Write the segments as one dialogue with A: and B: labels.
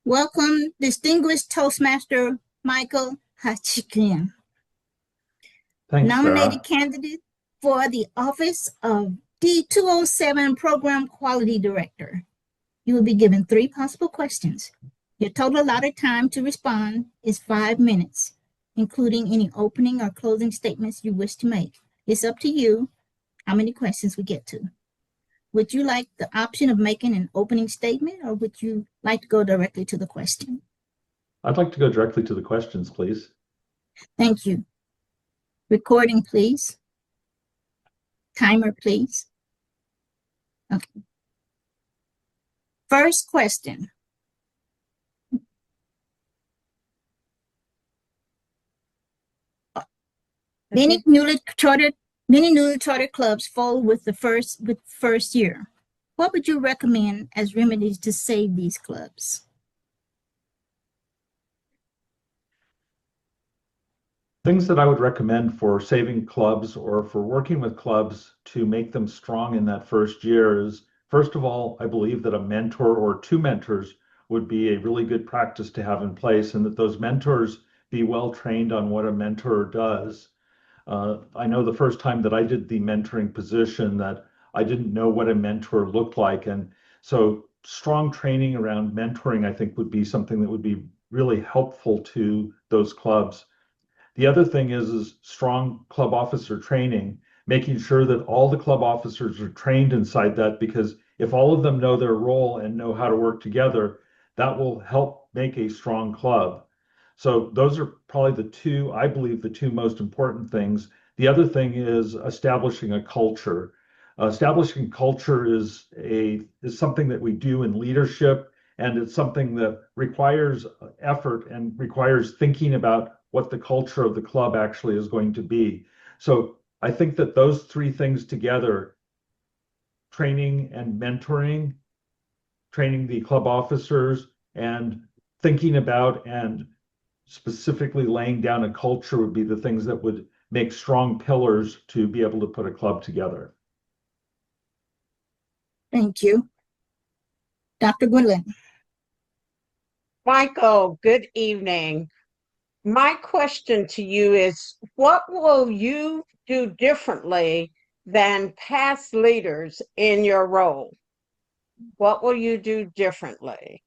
A: Welcome, distinguished Toastmaster Michael Hachigian,
B: Thanks,
A: nominated
B: Sarah.
A: candidate for the office of D207 Program Quality Director. You will be given 3 possible questions. Your total allotted time to respond is 5 minutes, including any opening or closing statements you wish to make. It's up to you how many questions we get to. Would you like the option of making an opening statement, or would you like to go directly to the question?
B: I'd like to go directly to the questions, please.
A: Thank you. Recording, please. Timer, please. Okay. First question. Many newly chartered clubs fold with the first year. What would you recommend as remedies to save these clubs?
B: Things that I would recommend for saving clubs or for working with clubs to make them strong in that first year is, first of all, I believe that a mentor or 2 mentors would be a really good practice to have in place, and that those mentors be well trained on what a mentor does. I know the first time that I did the mentoring position that I didn't know what a mentor looked like. And so strong training around mentoring, I think, would be something that would be really helpful to those clubs. The other thing is strong club officer training, making sure that all the club officers are trained inside that, because if all of them know their role and know how to work together, that will help make a strong club. So those are probably I believe, the 2 most important things. The other thing is establishing a culture. Establishing culture is something that we do in leadership, and it's something that requires effort and requires thinking about what the culture of the club actually is going to be. So I think that those 3 things together, training and mentoring, training the club officers, and thinking about and specifically laying down a culture, would be the things that would make strong pillars to be able to put a club together.
A: Thank you. Dr. Gwendolyn.
C: Michael, good evening. My question to you is, what will you do differently than past leaders in your role? What will you do differently?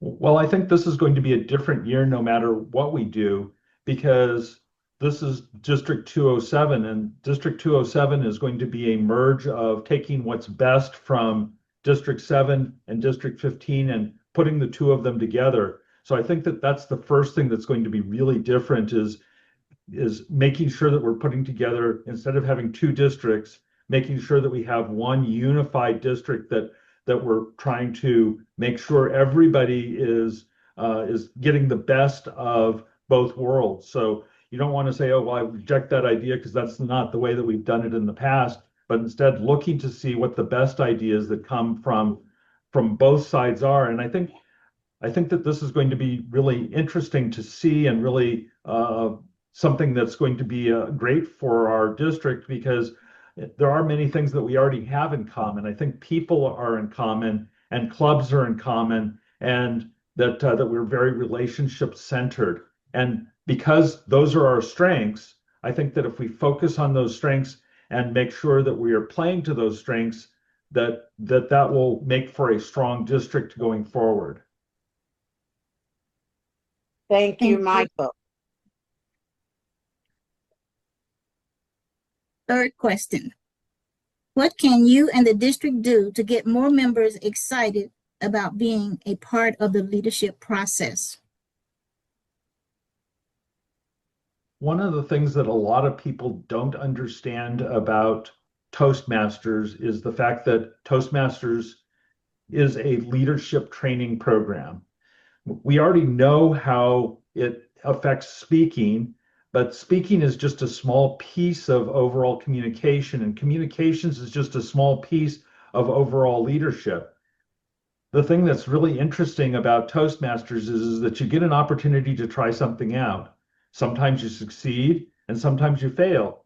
B: Well, I think this is going to be a different year no matter what we do, because this is District 207, and District 207 is going to be a merge of taking what's best from District 7 and District 15 and putting the 2 of them together. So I think that that's the first thing that's going to be really different, is making sure that we're putting together, instead of having 2 districts, making sure that we have one unified district that we're trying to make sure everybody is getting the best of both worlds. So you don't want to say, oh, well, I reject that idea because that's not the way that we've done it in the past, but instead looking to see what the best ideas that come from both sides are. And I think that this is going to be really interesting to see, and really something that's going to be great for our district, because there are many things that we already have in common. I think people are in common, and clubs are in common, and that we're very relationship centered. And because those are our strengths, I think that if we focus on those strengths and make sure that we are playing to those strengths, that will make for a strong district going forward.
C: Thank you, Michael.
A: Third question. What can you and the district do to get more members excited about being a part of the leadership process?
B: One of the things that a lot of people don't understand about Toastmasters is the fact that Toastmasters is a leadership training program. We already know how it affects speaking, but speaking is just a small piece of overall communication, and communications is just a small piece of overall leadership. The thing that's really interesting about Toastmasters is that you get an opportunity to try something out. Sometimes you succeed and sometimes you fail,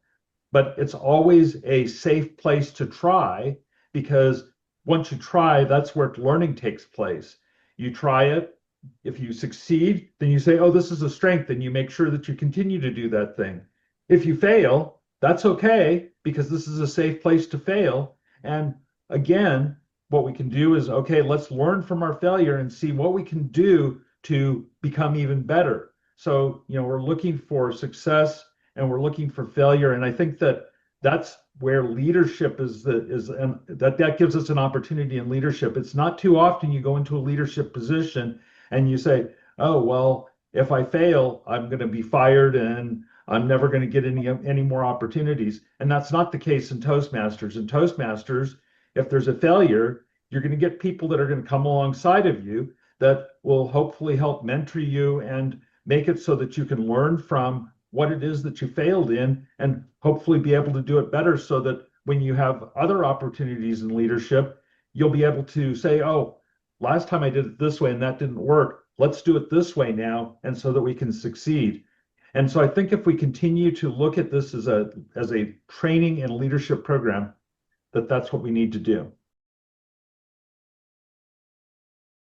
B: but it's always a safe place to try, because once you try, that's where learning takes place. You try it. If you succeed, then you say, oh, this is a strength, and you make sure that you continue to do that thing. If you fail, that's okay, because this is a safe place to fail. And again, what we can do is, okay, let's learn from our failure and see what we can do to become even better. So, we're looking for success and we're looking for failure. And I think that that's where leadership and that gives us an opportunity in leadership. It's not too often you go into a leadership position and you say, oh, well, if I fail, I'm going to be fired and I'm never going to get any more opportunities. And that's not the case in Toastmasters. In Toastmasters, if there's a failure, you're going to get people that are going to come alongside of you that will hopefully help mentor you and make it so that you can learn from what it is that you failed in and hopefully be able to do it better, so that when you have other opportunities in leadership, you'll be able to say, oh, last time I did it this way and that didn't work. Let's do it this way now, and so that we can succeed. And so I think if we continue to look at this as a training and leadership program, that's what we need to do.